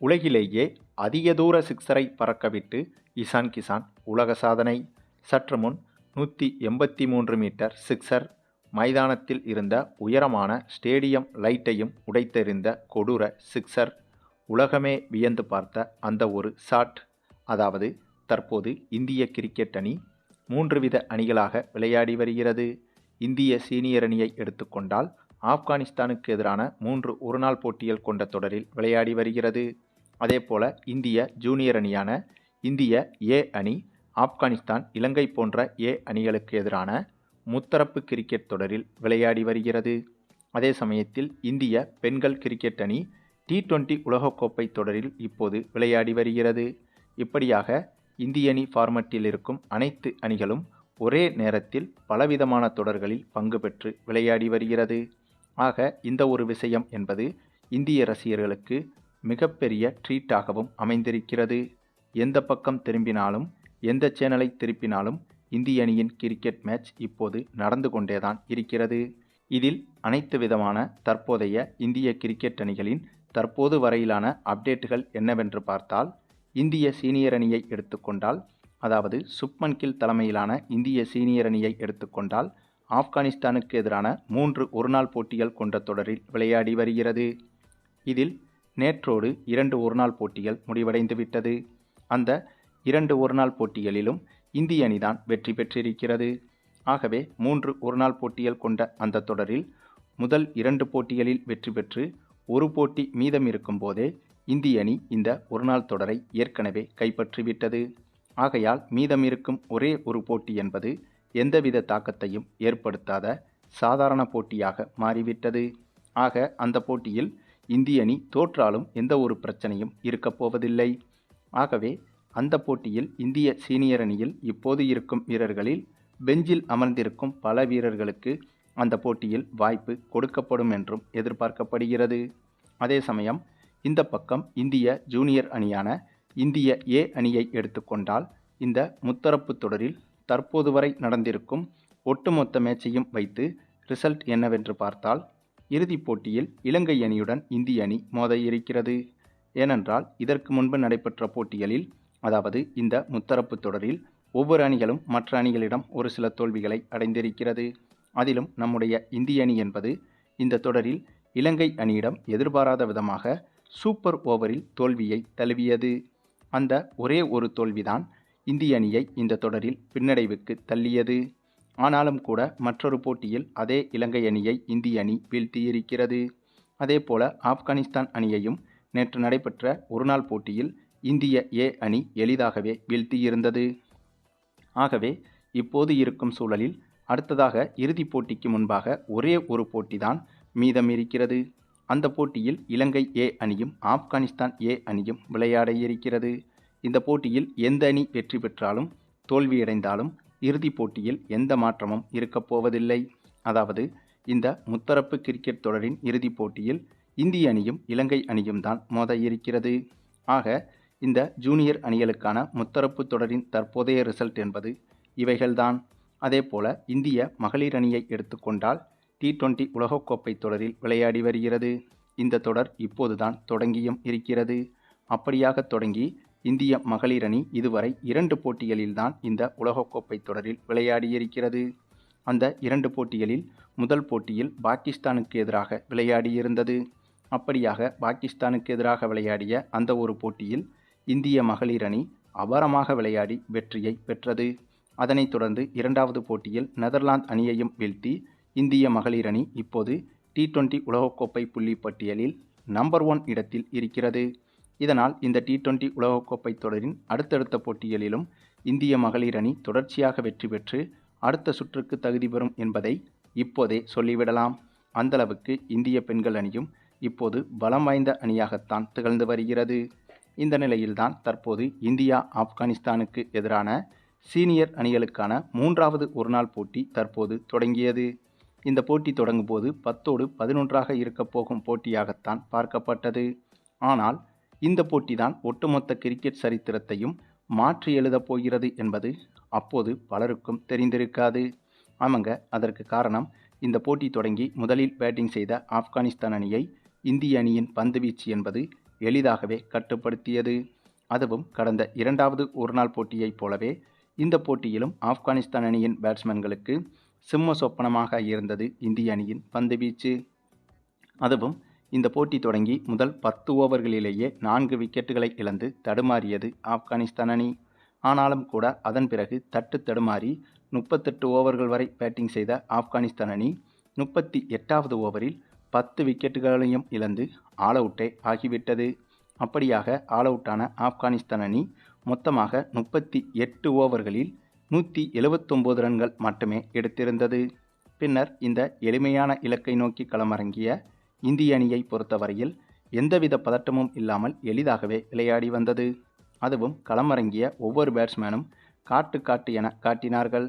உலகிலேயே அதிக தூர சிக்ஸரை பறக்கவிட்டு இசான் கிசான் உலக சாதனை. சற்று முன் 183 மீட்டர் சிக்ஸர். மைதானத்தில் இருந்த உயரமான ஸ்டேடியம் லைட்டையும் உடைத்தெறிந்த கொடூர சிக்ஸர். உலகமே வியந்து பார்த்த அந்த ஒரு ஷாட். அதாவது தற்போது இந்திய கிரிக்கெட் அணி 3 வித அணிகளாக விளையாடி வருகிறது. இந்திய சீனியர் அணியை எடுத்துக்கொண்டால் ஆப்கானிஸ்தானுக்கு எதிரான 3 ஒருநாள் போட்டிகள் கொண்ட தொடரில் விளையாடி வருகிறது. அதேபோல இந்திய ஜூனியர் அணியான இந்திய ஏ அணி ஆப்கானிஸ்தான், இலங்கை போன்ற ஏ அணிகளுக்கு எதிரான முத்தரப்பு கிரிக்கெட் தொடரில் விளையாடி வருகிறது. அதே சமயத்தில் இந்திய பெண்கள் கிரிக்கெட் அணி T20 உலகக்கோப்பை தொடரில் இப்போது விளையாடி வருகிறது. இப்படியாக இந்திய அணி ஃபார்மட்டில் இருக்கும் அனைத்து அணிகளும் ஒரே நேரத்தில் பலவிதமான தொடர்களில் பங்கு பெற்று விளையாடி வருகிறது. ஆக இந்த ஒரு விஷயம் என்பது இந்திய ரசிகர்களுக்கு மிகப்பெரிய ட்ரீட்டாகவும் அமைந்திருக்கிறது. எந்த பக்கம் திரும்பினாலும், எந்த சேனலை திருப்பினாலும் இந்திய அணியின் கிரிக்கெட் மேட்ச் இப்போது நடந்து கொண்டேதான் இருக்கிறது. இதில் அனைத்து விதமான தற்போதைய இந்திய கிரிக்கெட் அணிகளின் தற்போது வரையிலான அப்டேட்டுகள் என்னவென்று பார்த்தால், இந்திய சீனியர் அணியை எடுத்துக்கொண்டால், அதாவது சுப்மன் கில் தலைமையிலான இந்திய சீனியர் அணியை எடுத்துக்கொண்டால் ஆப்கானிஸ்தானுக்கு எதிரான 3 ஒருநாள் போட்டிகள் கொண்ட தொடரில் விளையாடி வருகிறது. இதில் நேற்றோடு 2 ஒருநாள் போட்டிகள் முடிவடைந்துவிட்டது. அந்த 2 ஒருநாள் போட்டிகளிலும் இந்திய அணிதான் வெற்றி பெற்றிருக்கிறது. ஆகவே 3 ஒருநாள் போட்டிகள் கொண்ட அந்த தொடரில் முதல் 2 போட்டிகளில் வெற்றி பெற்று ஒரு போட்டி மீதம் இருக்கும் போதே இந்திய அணி இந்த ஒருநாள் தொடரை ஏற்கனவே கைப்பற்றிவிட்டது. ஆகையால் மீதம் இருக்கும் ஒரே ஒரு போட்டி என்பது எந்தவித தாக்கத்தையும் ஏற்படுத்தாத சாதாரண போட்டியாக மாறிவிட்டது. ஆக அந்த போட்டியில் இந்திய அணி தோற்றாலும் எந்த ஒரு பிரச்சனையும் இருக்கப் போவதில்லை. ஆகவே அந்த போட்டியில் இந்திய சீனியர் அணியில் இப்போது இருக்கும் வீரர்களில் பெஞ்சில் அமர்ந்திருக்கும் பல வீரர்களுக்கு அந்த போட்டியில் வாய்ப்பு கொடுக்கப்படும் என்றும் எதிர்பார்க்கப்படுகிறது. அதே சமயம் இந்த பக்கம் இந்திய ஜூனியர் அணியான இந்திய ஏ அணியை எடுத்துக்கொண்டால், இந்த முத்தரப்பு தொடரில் தற்போது வரை நடந்திருக்கும் ஒட்டுமொத்த மேட்சையும் வைத்து ரிசல்ட் என்னவென்று பார்த்தால், இறுதிப் போட்டியில் இலங்கை அணியுடன் இந்திய அணி மோத இருக்கிறது. ஏனென்றால் இதற்கு முன்பு நடைபெற்ற போட்டிகளில், அதாவது இந்த முத்தரப்பு தொடரில் ஒவ்வொரு அணிகளும் மற்ற அணிகளிடம் ஒரு சில தோல்விகளை அடைந்திருக்கிறது. அதிலும் நம்முடைய இந்திய அணி என்பது இந்த தொடரில் இலங்கை அணியிடம் எதிர்பாராத விதமாக சூப்பர் ஓவரில் தோல்வியை தழுவியது. அந்த ஒரே ஒரு தோல்விதான் இந்திய அணியை இந்த தொடரில் பின்னடைவுக்கு தள்ளியது. ஆனாலும் கூட மற்றொரு போட்டியில் அதே இலங்கை அணியை இந்திய அணி வீழ்த்தியிருக்கிறது. அதேபோல ஆப்கானிஸ்தான் அணியையும் நேற்று நடைபெற்ற ஒருநாள் போட்டியில் இந்திய ஏ அணி எளிதாகவே வீழ்த்தியிருந்தது. ஆகவே இப்போது இருக்கும் சூழலில் அடுத்ததாக இறுதிப் போட்டிக்கு முன்பாக ஒரே ஒரு போட்டிதான் மீதம் இருக்கிறது. அந்த போட்டியில் இலங்கை ஏ அணியும் ஆப்கானிஸ்தான் ஏ அணியும் விளையாட இருக்கிறது. இந்த போட்டியில் எந்த அணி வெற்றி பெற்றாலும் தோல்வியடைந்தாலும் இறுதிப் போட்டியில் எந்த மாற்றமும் இருக்கப் போவதில்லை. அதாவது இந்த முத்தரப்பு கிரிக்கெட் தொடரின் இறுதிப் போட்டியில் இந்திய அணியும் இலங்கை அணியும் தான் மோத இருக்கிறது. ஆக இந்த ஜூனியர் அணிகளுக்கான முத்தரப்பு தொடரின் தற்போதைய ரிசல்ட் என்பது இவைகள்தான். அதேபோல இந்திய மகளிர் அணியை எடுத்துக்கொண்டால் T20 உலகக்கோப்பை தொடரில் விளையாடி வருகிறது. இந்த தொடர் இப்போதுதான் தொடங்கியும் இருக்கிறது. அப்படியாக தொடங்கி இந்திய மகளிர் அணி இதுவரை 2 போட்டிகளில்தான் இந்த உலகக்கோப்பை தொடரில் விளையாடியிருக்கிறது. அந்த 2 போட்டிகளில் முதல் போட்டியில் பாகிஸ்தானுக்கு எதிராக விளையாடியிருந்தது. அப்படியாக பாகிஸ்தானுக்கு எதிராக விளையாடிய அந்த ஒரு போட்டியில் இந்திய மகளிர் அணி அபாரமாக விளையாடி வெற்றியை பெற்றது. அதனைத் தொடர்ந்து 2வது போட்டியில் நெதர்லாந்து அணியையும் வீழ்த்தி இந்திய மகளிர் அணி இப்போது T20 உலகக்கோப்பை புள்ளி பட்டியலில் நம்பர் 1 இடத்தில் இருக்கிறது. இதனால் இந்த T20 உலகக்கோப்பை தொடரின் அடுத்தடுத்த போட்டிகளிலும் இந்திய மகளிர் அணி தொடர்ச்சியாக வெற்றி பெற்று அடுத்த சுற்றுக்கு தகுதி பெறும் என்பதை இப்போதே சொல்லிவிடலாம். அந்தளவுக்கு இந்திய பெண்கள் அணியும் இப்போது பலம் வாய்ந்த அணியாகத்தான் திகழ்ந்து வருகிறது. இந்த நிலையில்தான் தற்போது இந்தியா ஆப்கானிஸ்தானுக்கு எதிரான சீனியர் அணிகளுக்கான 3வது ஒருநாள் போட்டி தற்போது தொடங்கியது. இந்த போட்டி தொடங்கும் போது 10ஓடு 11ஆக இருக்கப் போகும் போட்டியாகத்தான் பார்க்கப்பட்டது. ஆனால் இந்த போட்டிதான் ஒட்டுமொத்த கிரிக்கெட் சரித்திரத்தையும் மாற்றி எழுதப் போகிறது என்பது அப்போது பலருக்கும் தெரிந்திருக்காது. ஆமாங்க, அதற்கு காரணம் இந்த போட்டி தொடங்கி முதலில் பேட்டிங் செய்த ஆப்கானிஸ்தான் அணியை இந்திய அணியின் பந்துவீச்சு என்பது எளிதாகவே கட்டுப்படுத்தியது. அதுவும் கடந்த இரண்டாவது ஒருநாள் போட்டியைப் போலவே இந்த போட்டியிலும் ஆப்கானிஸ்தான் அணியின் பேட்ஸ்மேன்களுக்கு சிம்ம சொப்பனமாக இருந்தது இந்திய அணியின் பந்துவீச்சு. அதுவும் இந்த போட்டி தொடங்கி முதல் 10 ஓவர்களிலேயே 4 விக்கெட்டுகளை இழந்து தடுமாறியது ஆப்கானிஸ்தான் அணி. ஆனாலும் கூட அதன் பிறகு தட்டு தடுமாறி 38 ஓவர்கள் வரை பேட்டிங் செய்த ஆப்கானிஸ்தான் அணி 38வது ஓவரில் 10 விக்கெட்டுகளையும் இழந்து ஆல் அவுட்டே ஆகிவிட்டது. அப்படியாக ஆல் அவுட்டான ஆப்கானிஸ்தான் அணி மொத்தமாக 38 ஓவர்களில் 179 ரன்கள் மட்டுமே எடுத்திருந்தது. பின்னர் இந்த எளிமையான இலக்கை நோக்கி களமிறங்கிய இந்திய அணியை பொறுத்தவரையில் எந்தவித பதட்டமும் இல்லாமல் எளிதாகவே விளையாடி வந்தது. அதுவும் களமிறங்கிய ஒவ்வொரு பேட்ஸ்மேனும் காட்டு என காட்டினார்கள்.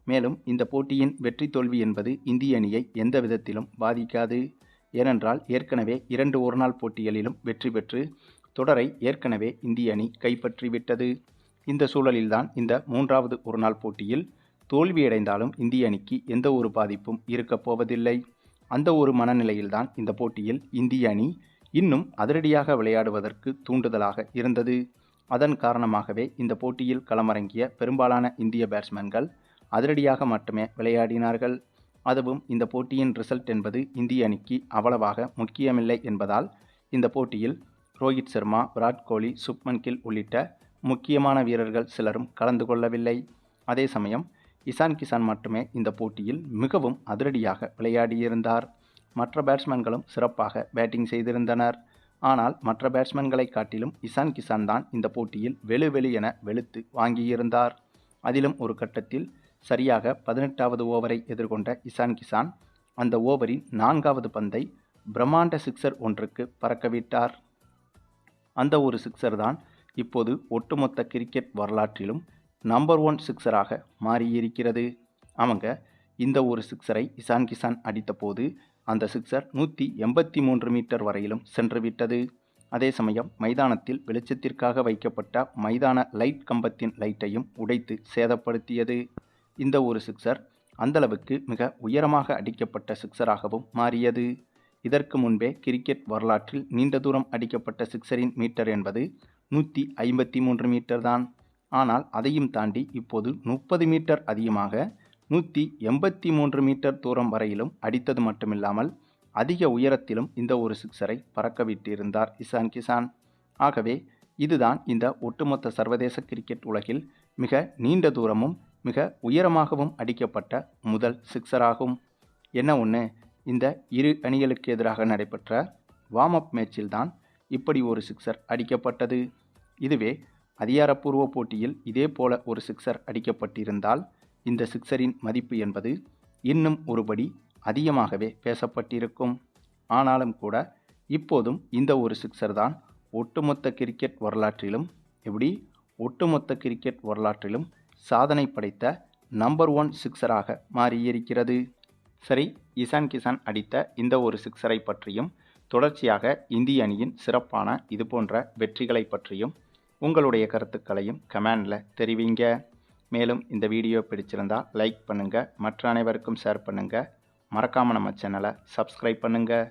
மேலும் இந்த போட்டியின் வெற்றி தோல்வி என்பது இந்திய அணியை எந்த விதத்திலும் பாதிக்காது. ஏனென்றால் ஏற்கனவே 2 ஒருநாள் போட்டிகளிலும் வெற்றி பெற்று தொடரை ஏற்கனவே இந்திய அணி கைப்பற்றிவிட்டது. இந்த சூழலில்தான் இந்த 3வது ஒருநாள் போட்டியில் தோல்வியடைந்தாலும் இந்திய அணிக்கு எந்த ஒரு பாதிப்பும் இருக்கப் போவதில்லை. அந்த ஒரு மனநிலையில்தான் இந்த போட்டியில் இந்திய அணி இன்னும் அதிரடியாக விளையாடுவதற்கு தூண்டுதலாக இருந்தது. அதன் காரணமாகவே இந்த போட்டியில் களமிறங்கிய பெரும்பாலான இந்திய பேட்ஸ்மேன்கள் அதிரடியாக மட்டுமே விளையாடினார்கள். அதுவும் இந்த போட்டியின் ரிசல்ட் என்பது இந்திய அணிக்கு அவ்வளவாக முக்கியமில்லை என்பதால் இந்த போட்டியில் ரோஹித் சர்மா, விராட் கோலி, சுப்மன் கில் உள்ளிட்ட முக்கியமான வீரர்கள் சிலரும் கலந்து கொள்ளவில்லை. அதே சமயம் இசான் கிசான் மட்டுமே இந்த போட்டியில் மிகவும் அதிரடியாக விளையாடியிருந்தார். மற்ற பேட்ஸ்மேன்களும் சிறப்பாக பேட்டிங் செய்திருந்தனர். ஆனால் மற்ற பேட்ஸ்மேன்களை காட்டிலும் இசான் கிசான் தான் இந்த போட்டியில் வெளு என வெளுத்து வாங்கியிருந்தார். அதிலும் ஒரு கட்டத்தில் சரியாக 18வது ஓவரை எதிர்கொண்ட இசான் கிசான் அந்த ஓவரின் 4வது பந்தை பிரம்மாண்ட சிக்சர் ஒன்றுக்கு பறக்கவிட்டார். அந்த ஒரு சிக்சர் தான் இப்போது ஒட்டுமொத்த கிரிக்கெட் வரலாற்றிலும் நம்பர் 1 சிக்சராக மாறியிருக்கிறது. அவங்க இந்த ஒரு சிக்சரை இசான் கிசான் அடித்தபோது அந்த சிக்சர் 183 மீட்டர் வரையிலும் சென்றுவிட்டது. அதே சமயம் மைதானத்தில் வெளிச்சத்திற்காக வைக்கப்பட்ட மைதான லைட் கம்பத்தின் லைட்டையும் உடைத்து சேதப்படுத்தியது. இந்த ஒரு சிக்சர் அந்தளவுக்கு மிக உயரமாக அடிக்கப்பட்ட சிக்சராகவும் மாறியது. இதற்கு முன்பே கிரிக்கெட் வரலாற்றில் நீண்ட தூரம் அடிக்கப்பட்ட சிக்சரின் மீட்டர் என்பது 153 மீட்டர் தான். ஆனால் அதையும் தாண்டி இப்போது 30 மீட்டர் அதிகமாக 183 மீட்டர் தூரம் வரையிலும் அடித்தது மட்டுமில்லாமல் அதிக உயரத்திலும் இந்த ஒரு சிக்சரை பறக்கவிட்டிருந்தார் இசான் கிசான். ஆகவே இதுதான் இந்த ஒட்டுமொத்த சர்வதேச கிரிக்கெட் உலகில் மிக நீண்ட தூரமும் மிக உயரமாகவும் அடிக்கப்பட்ட முதல் சிக்சராகும். என்ன ஒன்று, இந்த இரு அணிகளுக்கு எதிராக நடைபெற்ற வார்ம் அப் மேட்சில்தான் இப்படி ஒரு சிக்சர் அடிக்கப்பட்டது. இதுவே அதிகாரப்பூர்வ போட்டியில் இதே போல ஒரு சிக்சர் அடிக்கப்பட்டிருந்தால் இந்த சிக்சரின் மதிப்பு என்பது இன்னும் ஒருபடி அதிகமாகவே பேசப்பட்டிருக்கும். ஆனாலும் கூட இப்போதும் இந்த ஒரு சிக்சர் தான் ஒட்டுமொத்த கிரிக்கெட் வரலாற்றிலும் சாதனை படைத்த நம்பர் 1 சிக்சராக மாறியிருக்கிறது. சரி, இசான் கிசான் அடித்த இந்த ஒரு சிக்சரை பற்றியும் தொடர்ச்சியாக இந்திய அணியின் சிறப்பான இதுபோன்ற வெற்றிகளை பற்றியும் உங்களுடைய கருத்துக்களையும் கமெண்டில் தெரிவிங்க. மேலும் இந்த வீடியோ பிடிச்சிருந்தால் லைக் பண்ணுங்கள், மற்ற அனைவருக்கும் ஷேர் பண்ணுங்கள். மறக்காமல் நம்ம சேனலை சப்ஸ்கிரைப் பண்ணுங்கள்.